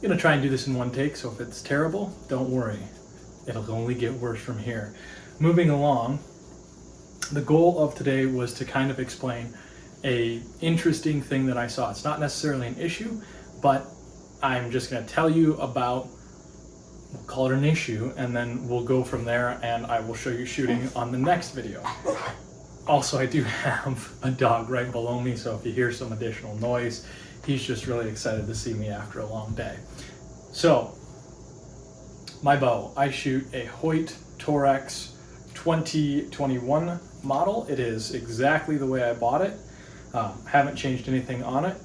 I'm gonna try and do this in one take, so if it's terrible, don't worry. It'll only get worse from here. Moving along, the goal of today was to kind of explain a interesting thing that I saw. It's not necessarily an issue, but I'm just gonna tell you about, we'll call it an issue, and then we'll go from there, and I will show you shooting on the next video. Also, I do have a dog right below me, so if you hear some additional noise, he's just really excited to see me after a long day. So, my bow, I shoot a Hoyt Torex 2021 model. It is exactly the way I bought it. Haven't changed anything on it,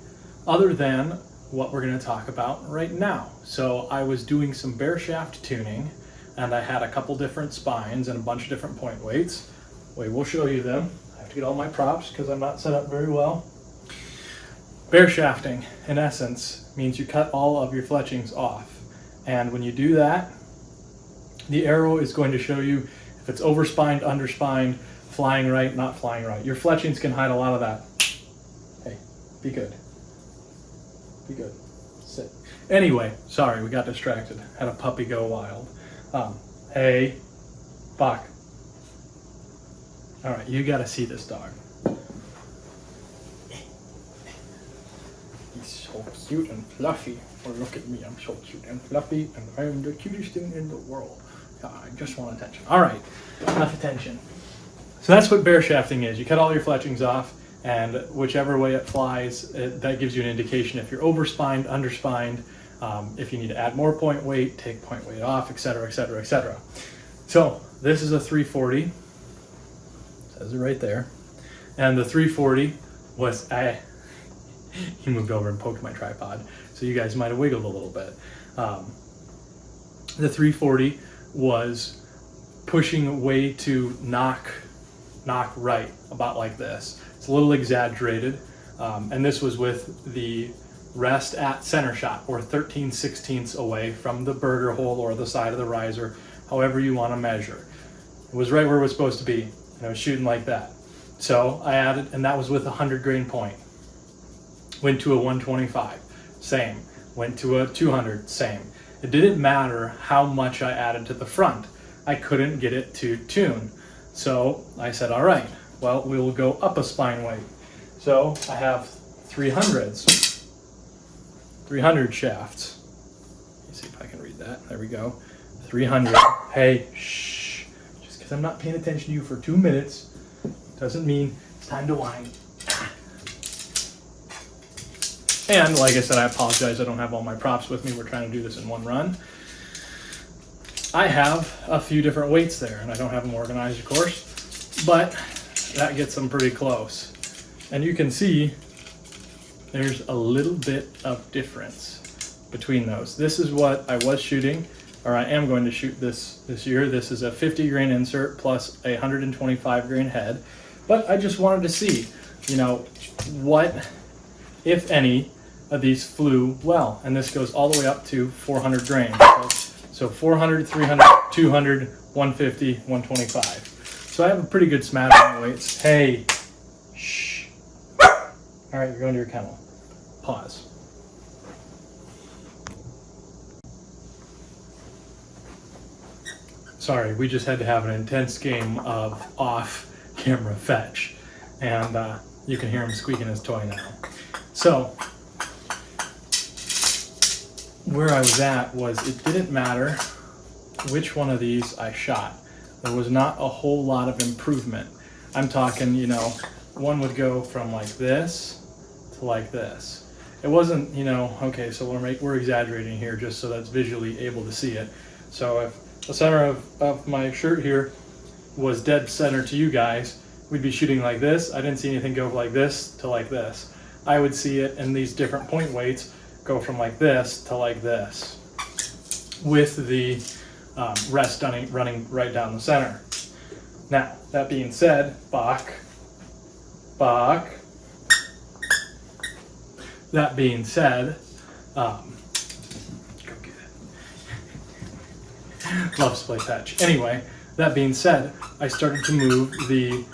other than what we're going to talk about right now. So I was doing some bare shaft tuning, and I had a couple different spines and a bunch of different point weights. Wait, we'll show you them. I have to get all my props because I'm not set up very well. Bare shafting, in essence, means you cut all of your fletchings off. And when you do that, the arrow is going to show you if it's overspined, underspined, flying right, not flying right. Your fletchings can hide a lot of that. Hey, be good. Be good. Sit. Anyway, sorry, we got distracted. Had a puppy go wild. Hey, Bach. All right, you got to see this dog. He's so cute and fluffy. Or look at me, I'm so cute and fluffy, and I am the cutest thing in the world. I just want attention. All right, enough attention. So that's what bare shafting is. You cut all your fletchings off, and whichever way it flies, that gives you an indication if you're overspined, underspined, if you need to add more point weight, take point weight off, etc., etc., etc. So this is a 340. Says it right there. And the 340 was, he moved over and poked my tripod, so you guys might have wiggled a little bit. The 340 was pushing way to knock right, about like this. It's a little exaggerated, and this was with the rest at center shot, or 13/16 away from the Berger hole or the side of the riser, however you want to measure. It was right where it was supposed to be, and I was shooting like that. So I added, and that was with a 100 grain point. Went to a 125, same. Went to a 200, same. It didn't matter how much I added to the front. I couldn't get it to tune. So I said, all right, well, we will go up a spine weight. So I have 300s, 300 shafts. Let me see if I can read that. There we go. 300. Hey, shh. Just because I'm not paying attention to you for 2 minutes doesn't mean it's time to whine. And like I said, I apologize, I don't have all my props with me. We're trying to do this in one run. I have a few different weights there, and I don't have them organized, of course, but that gets them pretty close. And you can see there's a little bit of difference between those. This is what I was shooting, or I am going to shoot this year. This is a 50 grain insert plus a 125 grain head. But I just wanted to see, what, if any, of these flew well. And this goes all the way up to 400 grain. So 400, 300, 200, 150, 125. So I have a pretty good smattering of weights. Hey, shh. All right, you're going to your kennel. Pause. Sorry, we just had to have an intense game of off-camera fetch. And you can hear him squeaking his toy now. So, where I was at was it didn't matter which one of these I shot. There was not a whole lot of improvement. I'm talking, one would go from like this to like this. It wasn't, okay, so we're exaggerating here just so that's visually able to see it. So if the center of my shirt here was dead center to you guys, we'd be shooting like this. I didn't see anything go like this to like this. I would see it in these different point weights go from like this to like this, with the rest running right down the center. Now, that being said, Bach. That being said, go get it. Loves to play fetch. Anyway, that being said, I started to move the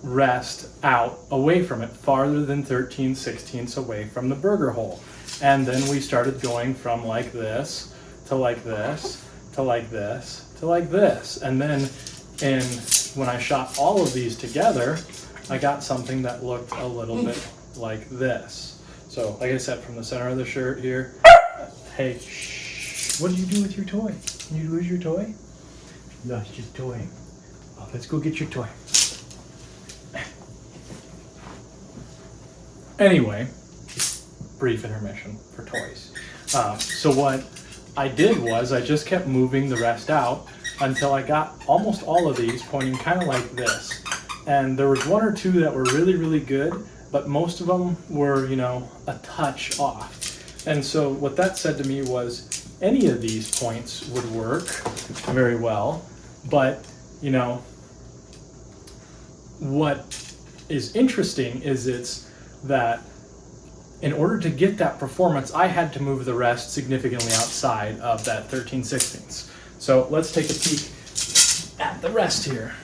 rest out away from it, farther than 13/16 away from the Berger hole. And then we started going from like this to like this to like this to like this. And then when I shot all of these together, I got something that looked a little bit like this. So like I said, from the center of the shirt here, hey, shh, what did you do with your toy? Did you lose your toy? You lost your toy. Oh, let's go get your toy. Anyway, brief intermission for toys. So what I did was I just kept moving the rest out until I got almost all of these pointing kind of like this. And there was one or two that were really, really good, but most of them were, you know, a touch off. And so what that said to me was any of these points would work very well, but, you know, what is interesting is it's that in order to get that performance, I had to move the rest significantly outside of that 13/16. So let's take a peek at the rest here.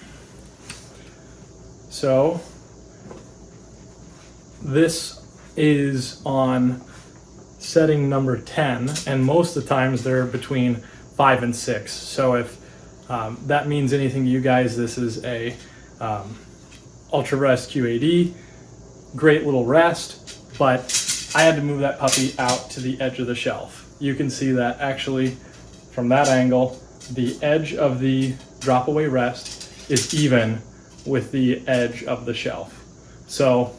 So this is on setting number 10, and most of the times they're between 5 and 6. So if that means anything to you guys, this is a Ultra Rest QAD. Great little rest, but I had to move that puppy out to the edge of the shelf. You can see that actually from that angle, the edge of the drop away rest is even with the edge of the shelf. So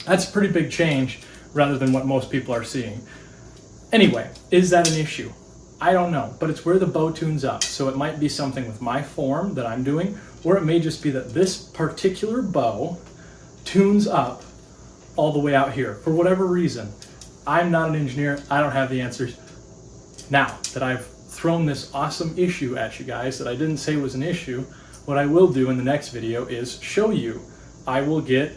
that's a pretty big change rather than what most people are seeing. Anyway, is that an issue? I don't know, but it's where the bow tunes up. So it might be something with my form that I'm doing, or it may just be that this particular bow tunes up all the way out here for whatever reason. I'm not an engineer. I don't have the answers. Now that I've thrown this awesome issue at you guys that I didn't say was an issue, what I will do in the next video is show you. I will get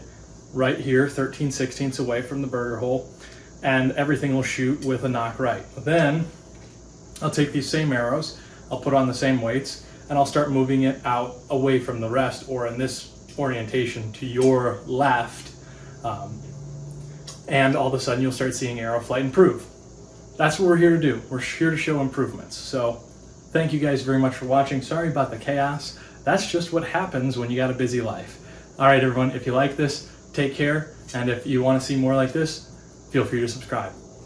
right here 13/16 away from the Berger hole, and everything will shoot with a knock right. Then I'll take these same arrows, I'll put on the same weights, and I'll start moving it out away from the rest, or in this orientation to your left, and all of a sudden you'll start seeing arrow flight improve. That's what we're here to do. We're here to show improvements. So thank you guys very much for watching. Sorry about the chaos. That's just what happens when you got a busy life. All right, everyone, if you like this, take care. And if you want to see more like this, feel free to subscribe.